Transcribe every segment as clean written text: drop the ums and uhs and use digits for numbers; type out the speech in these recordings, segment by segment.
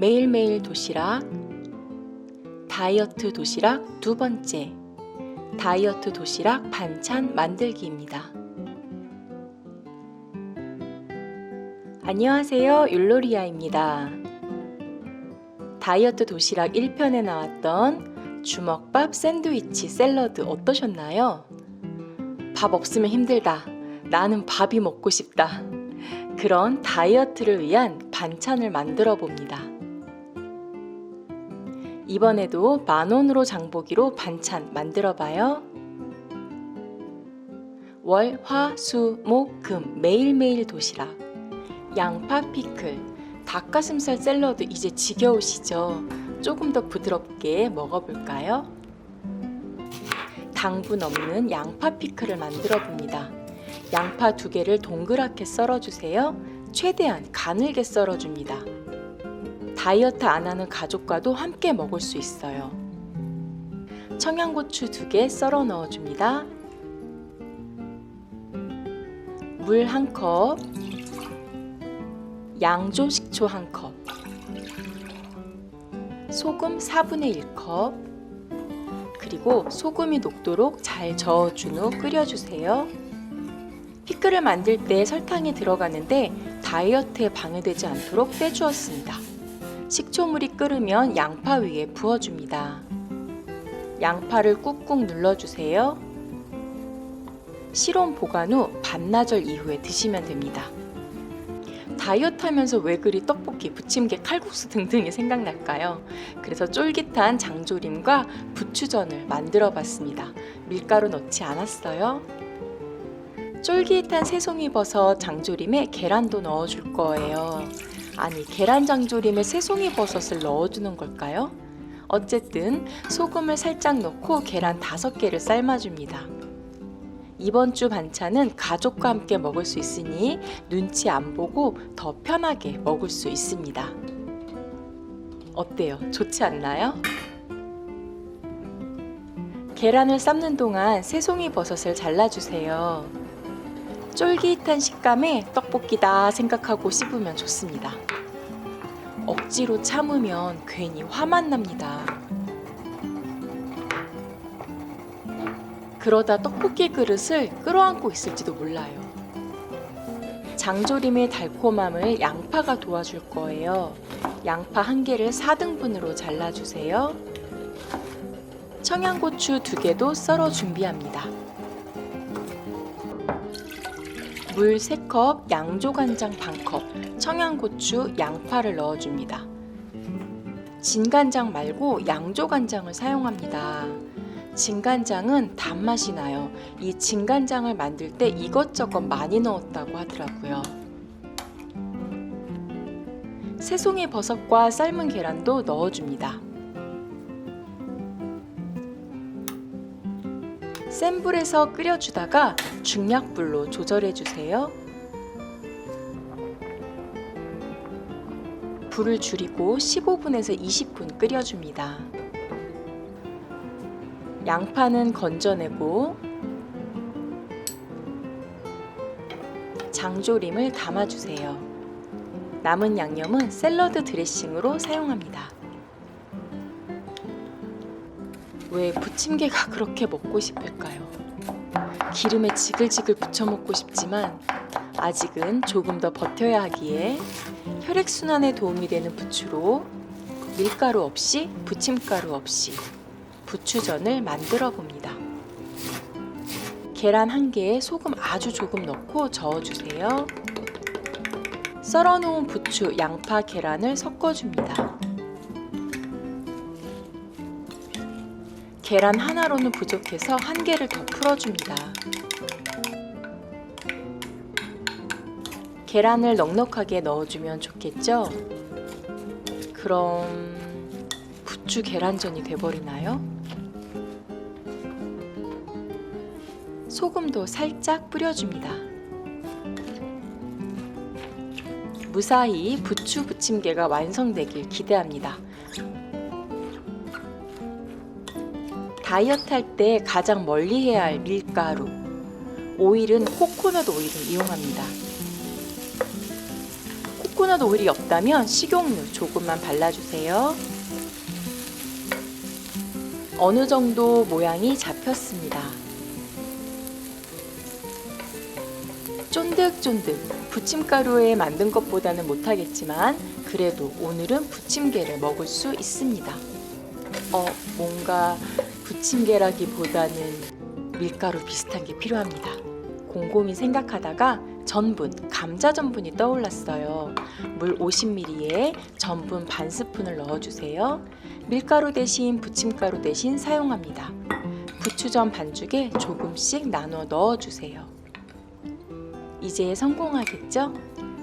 매일매일 도시락, 다이어트 도시락 두 번째, 다이어트 도시락 반찬 만들기입니다. 안녕하세요, 율로리아입니다. 다이어트 도시락 1편에 나왔던 주먹밥 샌드위치 샐러드 어떠셨나요? 밥 없으면 힘들다. 나는 밥이 먹고 싶다. 그런 다이어트를 위한 반찬을 만들어 봅니다. 이번에도 10,000원으로 장보기로 반찬 만들어 봐요. 월, 화, 수, 목, 금 매일매일 도시락, 양파 피클, 닭가슴살 샐러드 이제 지겨우시죠? 조금 더 부드럽게 먹어볼까요? 당분 없는 양파 피클을 만들어 봅니다. 양파 2개를 동그랗게 썰어주세요. 최대한 가늘게 썰어줍니다. 다이어트 안 하는 가족과도 함께 먹을 수 있어요. 청양고추 2개 썰어 넣어줍니다. 물 1컵, 양조 식초 1컵, 소금 4분의 1컵, 그리고 소금이 녹도록 잘 저어준 후 끓여주세요. 피클을 만들 때 설탕이 들어가는데 다이어트에 방해되지 않도록 빼주었습니다. 식초물이 끓으면 양파 위에 부어줍니다. 양파를 꾹꾹 눌러주세요. 실온 보관 후 반나절 이후에 드시면 됩니다. 다이어트 하면서 왜 그리 떡볶이, 부침개, 칼국수 등등이 생각날까요? 그래서 쫄깃한 장조림과 부추전을 만들어 봤습니다. 밀가루 넣지 않았어요. 쫄깃한 새송이버섯 장조림에 계란도 넣어줄 거예요. 아니, 계란 장조림에 새송이버섯을 넣어주는 걸까요? 어쨌든 소금을 살짝 넣고 계란 5개를 삶아줍니다. 이번 주 반찬은 가족과 함께 먹을 수 있으니 눈치 안 보고 더 편하게 먹을 수 있습니다. 어때요? 좋지 않나요? 계란을 삶는 동안 새송이버섯을 잘라주세요. 쫄깃한 식감에 떡볶이다 생각하고 씹으면 좋습니다. 억지로 참으면 괜히 화만 납니다. 그러다 떡볶이 그릇을 끌어안고 있을지도 몰라요. 장조림의 달콤함을 양파가 도와줄 거예요. 양파 1개를 4등분으로 잘라주세요. 청양고추 2개도 썰어 준비합니다. 물 3컵, 양조간장 1컵, 청양고추, 양파를 넣어줍니다. 진간장 말고 양조간장을 사용합니다. 진간장은 단맛이 나요. 이 진간장을 만들 때 이것저것 많이 넣었다고 하더라고요. 새송이 버섯과 삶은 계란도 넣어줍니다. 센 불에서 끓여주다가 중약불로 조절해주세요. 불을 줄이고 15분에서 20분 끓여줍니다. 양파는 건져내고 장조림을 담아주세요. 남은 양념은 샐러드 드레싱으로 사용합니다. 왜 부침개가 그렇게 먹고 싶을까요? 기름에 지글지글 부쳐 먹고 싶지만 아직은 조금 더 버텨야 하기에 혈액순환에 도움이 되는 부추로 밀가루 없이 부침가루 없이 부추전을 만들어 봅니다. 계란 1개에 소금 아주 조금 넣고 저어주세요. 썰어 놓은 부추, 양파, 계란을 섞어줍니다. 계란 하나로는 부족해서 1개를 더 풀어줍니다. 계란을 넉넉하게 넣어주면 좋겠죠? 그럼 부추 계란전이 돼버리나요? 소금도 살짝 뿌려줍니다. 무사히 부추 부침개가 완성되길 기대합니다. 다이어트 할 때 가장 멀리 해야 할 밀가루, 오일은 코코넛 오일을 이용합니다. 코코넛 오일이 없다면 식용유 조금만 발라주세요. 어느 정도 모양이 잡혔습니다. 쫀득쫀득 부침가루에 만든 것보다는 못하겠지만 그래도 오늘은 부침개를 먹을 수 있습니다. 뭔가 부침개라기보다는 밀가루 비슷한 게 필요합니다. 곰곰이 생각하다가 전분, 감자 전분이 떠올랐어요. 물 50ml에 전분 반 스푼을 넣어주세요. 밀가루 대신 부침가루 대신 사용합니다. 부추전 반죽에 조금씩 나눠 넣어주세요. 이제 성공하겠죠?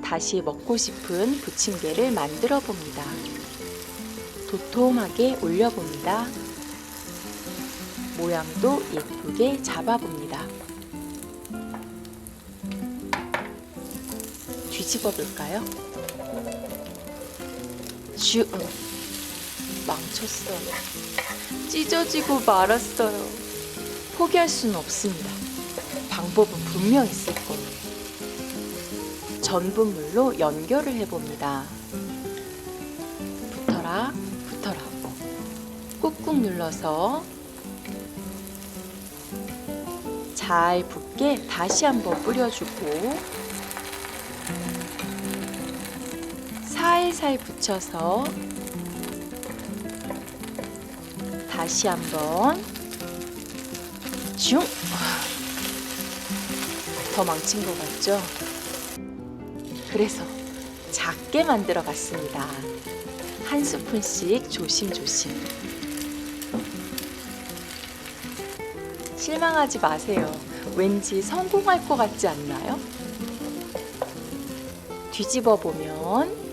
다시 먹고 싶은 부침개를 만들어 봅니다. 도톰하게 올려봅니다. 모양도 예쁘게 잡아봅니다. 뒤집어 볼까요? 망쳤어요. 찢어지고 말았어요. 포기할 수는 없습니다. 방법은 분명 있을 거예요. 전분물로 연결을 해봅니다. 붙어라, 붙어라. 꾹꾹 눌러서 잘 붙게 다시 한번 뿌려주고 살살 붙여서 다시 한번 슝! 더 망친 것 같죠? 그래서 작게 만들어 봤습니다. 한 스푼씩 조심조심. 실망하지 마세요. 왠지 성공할 것 같지 않나요? 뒤집어 보면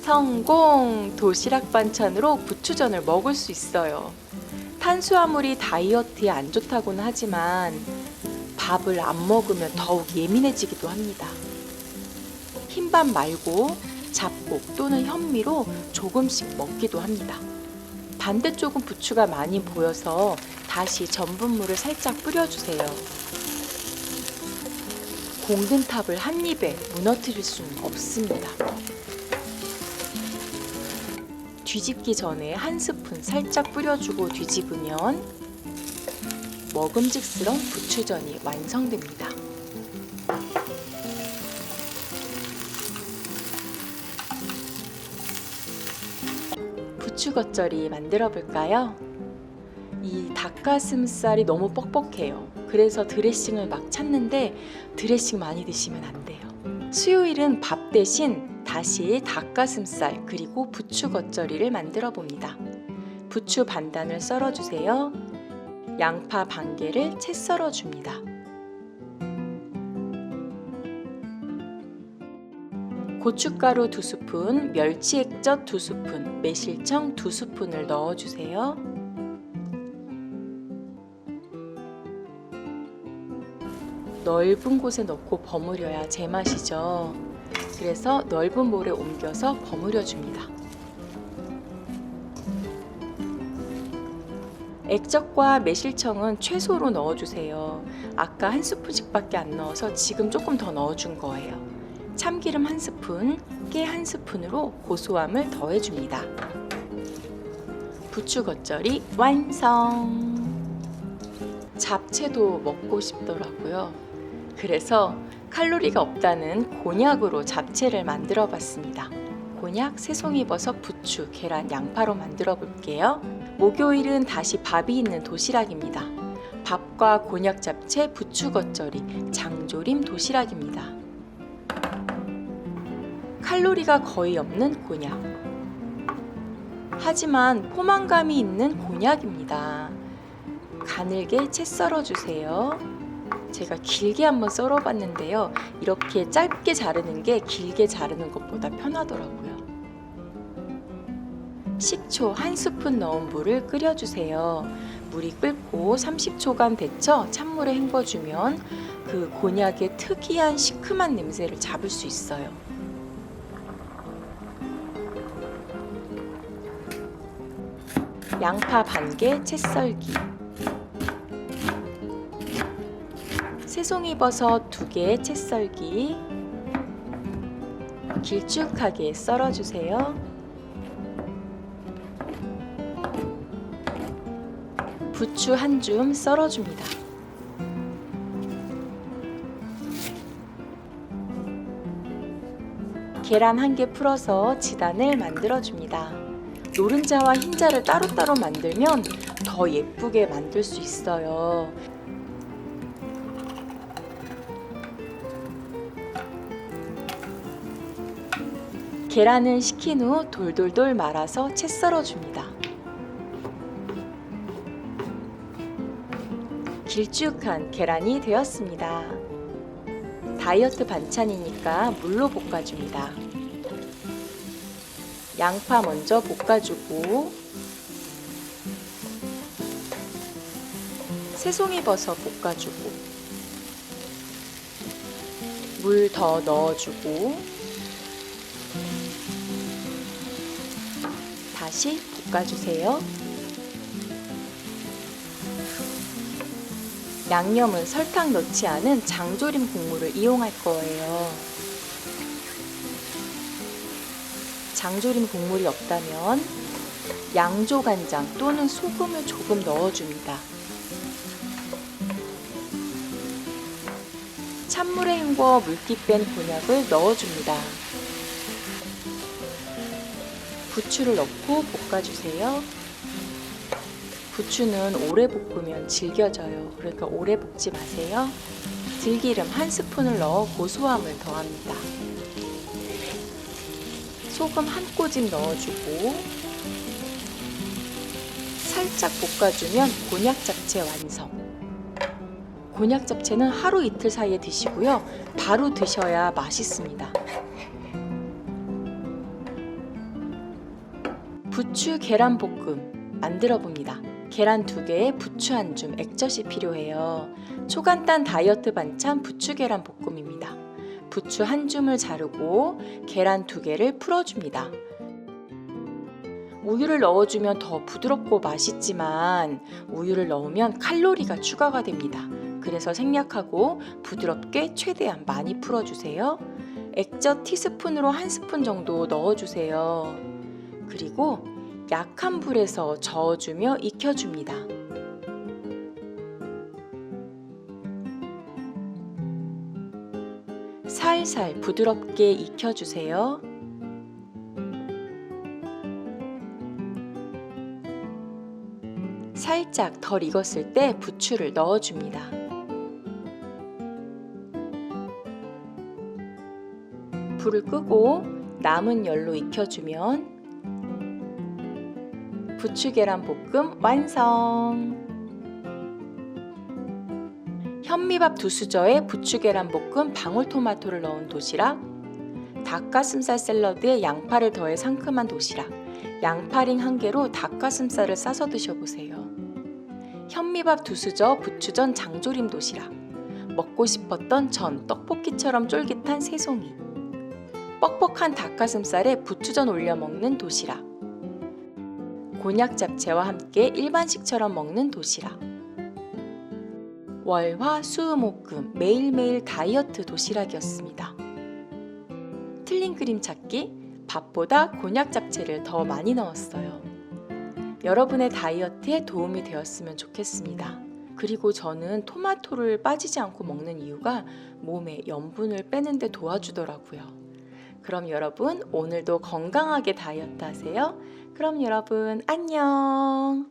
성공! 도시락 반찬으로 부추전을 먹을 수 있어요. 탄수화물이 다이어트에 안 좋다고는 하지만 밥을 안 먹으면 더욱 예민해지기도 합니다. 흰밥 말고 잡곡 또는 현미로 조금씩 먹기도 합니다. 반대쪽은 부추가 많이 보여서 다시 전분물을 살짝 뿌려주세요. 공든탑을 한 입에 무너뜨릴 수는 없습니다. 뒤집기 전에 한 스푼 살짝 뿌려주고 뒤집으면 먹음직스러운 부추전이 완성됩니다. 부추 겉절이 만들어 볼까요? 이 닭가슴살이 너무 뻑뻑해요. 그래서 드레싱을 막 찾는데 드레싱 많이 드시면 안 돼요. 수요일은 밥 대신 다시 닭가슴살 그리고 부추 겉절이를 만들어 봅니다. 부추 반단을 썰어주세요. 양파 반 개를 채 썰어줍니다. 고춧가루 2스푼, 멸치액젓 2스푼, 매실청 2스푼을 넣어주세요. 넓은 곳에 넣고 버무려야 제맛이죠. 그래서 넓은 볼에 옮겨서 버무려 줍니다. 액젓과 매실청은 최소로 넣어주세요. 아까 한 스푼씩밖에 안 넣어서 지금 조금 더 넣어준 거예요. 참기름 한 스푼, 깨 한 스푼으로 고소함을 더해줍니다. 부추 겉절이 완성! 잡채도 먹고 싶더라고요. 그래서 칼로리가 없다는 곤약으로 잡채를 만들어 봤습니다. 곤약, 새송이버섯, 부추, 계란, 양파로 만들어 볼게요. 목요일은 다시 밥이 있는 도시락입니다. 밥과 곤약 잡채, 부추 겉절이, 장조림 도시락입니다. 칼로리가 거의 없는 곤약. 하지만 포만감이 있는 곤약입니다. 가늘게 채 썰어주세요. 제가 길게 한번 썰어봤는데요. 이렇게 짧게 자르는 게 길게 자르는 것보다 편하더라고요. 식초 한 스푼 넣은 물을 끓여주세요. 물이 끓고 30초간 데쳐 찬물에 헹궈주면 그 곤약의 특이한 시큼한 냄새를 잡을 수 있어요. 양파 반 개 채 썰기, 새송이버섯 2개 채 썰기, 길쭉하게 썰어주세요. 부추 한 줌 썰어줍니다. 계란 한 개 풀어서 지단을 만들어줍니다. 노른자와 흰자를 따로따로 만들면 더 예쁘게 만들 수 있어요. 계란은 식힌 후 돌돌돌 말아서 채 썰어줍니다. 길쭉한 계란이 되었습니다. 다이어트 반찬이니까 물로 볶아줍니다. 양파 먼저 볶아주고 새송이버섯 볶아주고 물 더 넣어주고 다시 볶아주세요. 양념은 설탕 넣지 않은 장조림 국물을 이용할 거예요. 장조림 국물이 없다면 양조간장 또는 소금을 조금 넣어줍니다. 찬물에 헹궈 물기 뺀 곤약을 넣어줍니다. 부추를 넣고 볶아주세요. 부추는 오래 볶으면 질겨져요. 그러니까 오래 볶지 마세요. 들기름 한 스푼을 넣어 고소함을 더합니다. 소금 한 꼬집 넣어주고 살짝 볶아주면 곤약 잡채 완성. 곤약 잡채는 하루 이틀 사이에 드시고요. 바로 드셔야 맛있습니다. 부추 계란볶음 만들어 봅니다. 계란 2개에 부추 한 줌, 액젓이 필요해요. 초간단 다이어트 반찬 부추 계란 볶음입니다. 부추 한 줌을 자르고 계란 2개를 풀어줍니다. 우유를 넣어주면 더 부드럽고 맛있지만 우유를 넣으면 칼로리가 추가가 됩니다. 그래서 생략하고 부드럽게 최대한 많이 풀어주세요. 액젓 티스푼으로 한 스푼 정도 넣어주세요. 그리고 약한 불에서 저어주며 익혀줍니다. 살살 부드럽게 익혀주세요. 살짝 덜 익었을 때 부추를 넣어줍니다. 불을 끄고 남은 열로 익혀주면 부추 계란 볶음 완성! 현미밥 2수저에 부추 계란 볶음 방울토마토를 넣은 도시락, 닭가슴살 샐러드에 양파를 더해 상큼한 도시락, 양파링 1개로 닭가슴살을 싸서 드셔보세요. 현미밥 2수저 부추전 장조림 도시락, 먹고 싶었던 전 떡볶이처럼 쫄깃한 새송이, 뻑뻑한 닭가슴살에 부추전 올려 먹는 도시락, 곤약 잡채와 함께 일반식처럼 먹는 도시락. 월, 화, 수, 목, 금 매일매일 다이어트 도시락이었습니다. 틀린 그림 찾기, 밥보다 곤약 잡채를 더 많이 넣었어요. 여러분의 다이어트에 도움이 되었으면 좋겠습니다. 그리고 저는 토마토를 빠지지 않고 먹는 이유가 몸에 염분을 빼는 데 도와주더라고요. 그럼 여러분 오늘도 건강하게 다이어트 하세요. 그럼 여러분 안녕.